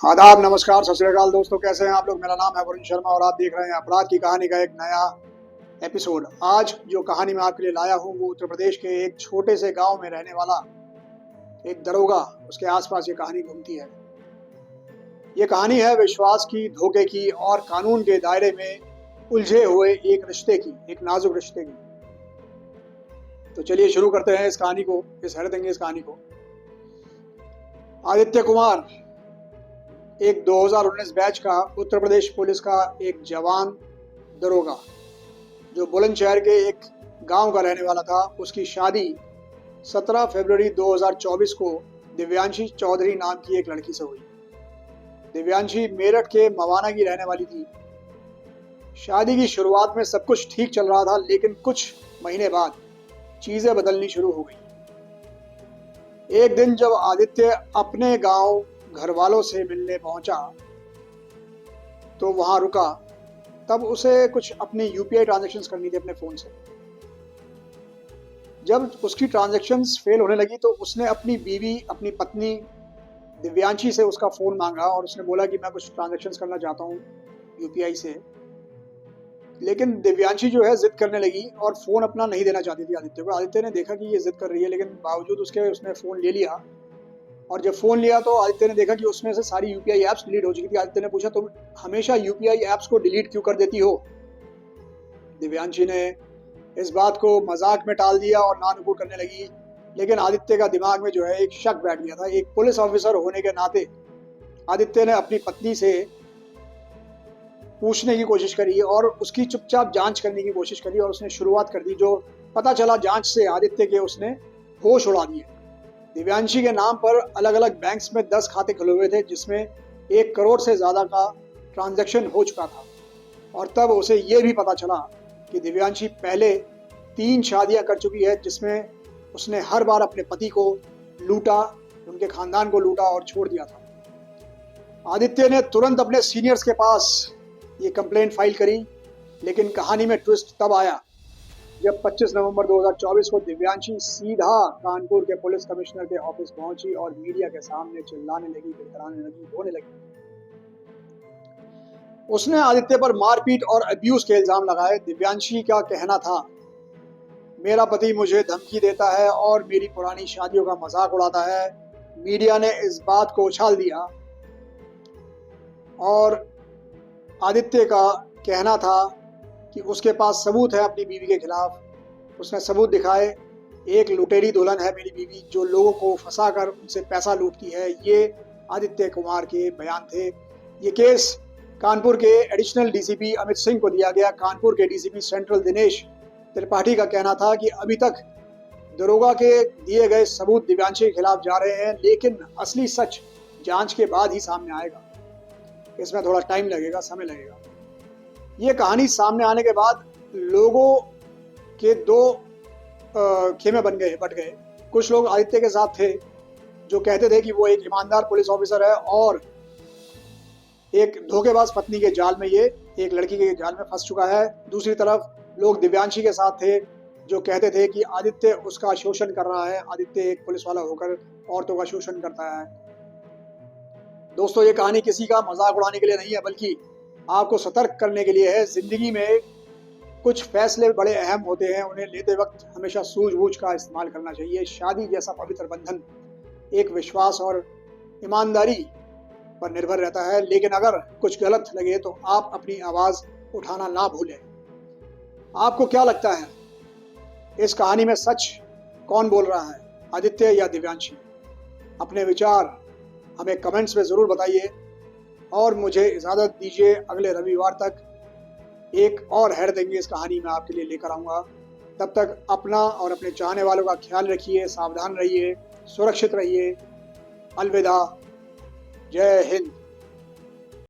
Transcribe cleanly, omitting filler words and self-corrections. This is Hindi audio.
आदाब, नमस्कार, सत श्री अकाल दोस्तों। कैसे हैं आप लोग? मेरा नाम है वरुण शर्मा और आप देख रहे हैं अपराध की कहानी का एक नया एपिसोड। आज जो कहानी मैं आपके लिए लाया हूँ वो उत्तर प्रदेश के एक छोटे से गांव में रहने वाला एक दरोगा, उसके आसपास ये कहानी घूमती है। ये कहानी है विश्वास की, धोखे की और कानून के दायरे में उलझे हुए एक रिश्ते की, एक नाजुक रिश्ते की। तो चलिए शुरू करते हैं इस कहानी को, इस हैरतअंगेज कहानी को। आदित्य कुमार एक 2019 बैच का उत्तर प्रदेश पुलिस का एक जवान दरोगा जो बुलंदशहर के एक गांव का रहने वाला था। उसकी शादी 17 फरवरी 2024 को दिव्यांशी चौधरी नाम की एक लड़की से हुई। दिव्यांशी मेरठ के मवाना की रहने वाली थी। शादी की शुरुआत में सब कुछ ठीक चल रहा था, लेकिन कुछ महीने बाद चीजें बदलनी शुरू हो गई। एक दिन जब आदित्य अपने गांव घर वालों से मिलने पहुंचा तो वहां रुका। तब उसे कुछ अपनी यूपीआई ट्रांजैक्शंस करनी थी अपने फ़ोन से। जब उसकी ट्रांजैक्शंस फेल होने लगी तो उसने अपनी बीवी, अपनी पत्नी दिव्यांशी से उसका फ़ोन मांगा और उसने बोला कि मैं कुछ ट्रांजैक्शंस करना चाहता हूँ यूपीआई से। लेकिन दिव्यांशी जो है ज़िद करने लगी और फ़ोन अपना नहीं देना चाहती थी आदित्य को। आदित्य ने देखा कि ये ज़िद कर रही है, लेकिन बावजूद उसके उसने फ़ोन ले लिया। और जब फ़ोन लिया तो आदित्य ने देखा कि उसमें से सारी यूपीआई ऐप्स डिलीट हो चुकी थी। आदित्य ने पूछा, तुम हमेशा यूपीआई ऐप्स को डिलीट क्यों कर देती हो? दिव्यांशी ने इस बात को मजाक में टाल दिया और नानुकुर करने लगी। लेकिन आदित्य का दिमाग में जो है एक शक बैठ गया था। एक पुलिस ऑफिसर होने के नाते आदित्य ने अपनी पत्नी से पूछने की कोशिश करी और उसकी चुपचाप जांच करने की कोशिश करी और उसने शुरुआत कर दी। जो पता चला जांच से आदित्य के उसने होश उड़ा दिए। दिव्यांशी के नाम पर अलग अलग बैंक्स में 10 खाते खुले हुए थे, जिसमें 1 करोड़ से ज़्यादा का ट्रांजैक्शन हो चुका था। और तब उसे ये भी पता चला कि दिव्यांशी पहले 3 शादियां कर चुकी है, जिसमें उसने हर बार अपने पति को लूटा, उनके खानदान को लूटा और छोड़ दिया था। आदित्य ने तुरंत अपने सीनियर्स के पास ये कंप्लेंट फाइल करी। लेकिन कहानी में ट्विस्ट तब आया जब 25 नवंबर 2024 को दिव्यांशी सीधा कानपुर के पुलिस कमिश्नर के ऑफिस पहुंची और मीडिया के सामने चिल्लाने लगी, गिड़गिड़ाने लगी, रोने लगी। उसने आदित्य पर मारपीट और अब्यूज के इल्जाम लगाए। दिव्यांशी का कहना था, मेरा पति मुझे धमकी देता है और मेरी पुरानी शादियों का मजाक उड़ाता है। मीडिया ने इस बात को उछाल दिया और आदित्य का कहना था कि उसके पास सबूत है अपनी बीवी के खिलाफ। उसने सबूत दिखाए। एक लुटेरी दुल्हन है मेरी बीवी, जो लोगों को फंसाकर उनसे पैसा लूटती है। ये आदित्य कुमार के बयान थे। ये केस कानपुर के एडिशनल डीसीपी अमित सिंह को दिया गया। कानपुर के डीसीपी सेंट्रल दिनेश त्रिपाठी का कहना था कि अभी तक दरोगा के दिए गए सबूत दिव्यांशी के खिलाफ जा रहे हैं, लेकिन असली सच जांच के बाद ही सामने आएगा। इसमें थोड़ा टाइम लगेगा, समय लगेगा। ये कहानी सामने आने के बाद लोगों के 2 खेमे बट गए। कुछ लोग आदित्य के साथ थे जो कहते थे कि वो एक ईमानदार पुलिस ऑफिसर है और एक धोखेबाज पत्नी के जाल में, ये एक लड़की के जाल में फंस चुका है। दूसरी तरफ लोग दिव्यांशी के साथ थे जो कहते थे कि आदित्य उसका शोषण कर रहा है, आदित्य एक पुलिस वाला होकर औरतों का शोषण करता है। दोस्तों, ये कहानी किसी का मजाक उड़ाने के लिए नहीं है, बल्कि आपको सतर्क करने के लिए है। जिंदगी में कुछ फैसले बड़े अहम होते हैं, उन्हें लेते वक्त हमेशा सूझबूझ का इस्तेमाल करना चाहिए। शादी जैसा पवित्र बंधन एक विश्वास और ईमानदारी पर निर्भर रहता है, लेकिन अगर कुछ गलत लगे तो आप अपनी आवाज उठाना ना भूलें। आपको क्या लगता है, इस कहानी में सच कौन बोल रहा है, आदित्य या दिव्यांशी? अपने विचार हमें कमेंट्स में ज़रूर बताइए और मुझे इजाज़त दीजिए। अगले रविवार तक एक और हैरतअंगेज कहानी मैं आपके लिए लेकर आऊँगा। तब तक अपना और अपने चाहने वालों का ख्याल रखिए, सावधान रहिए, सुरक्षित रहिए। अलविदा। जय हिंद।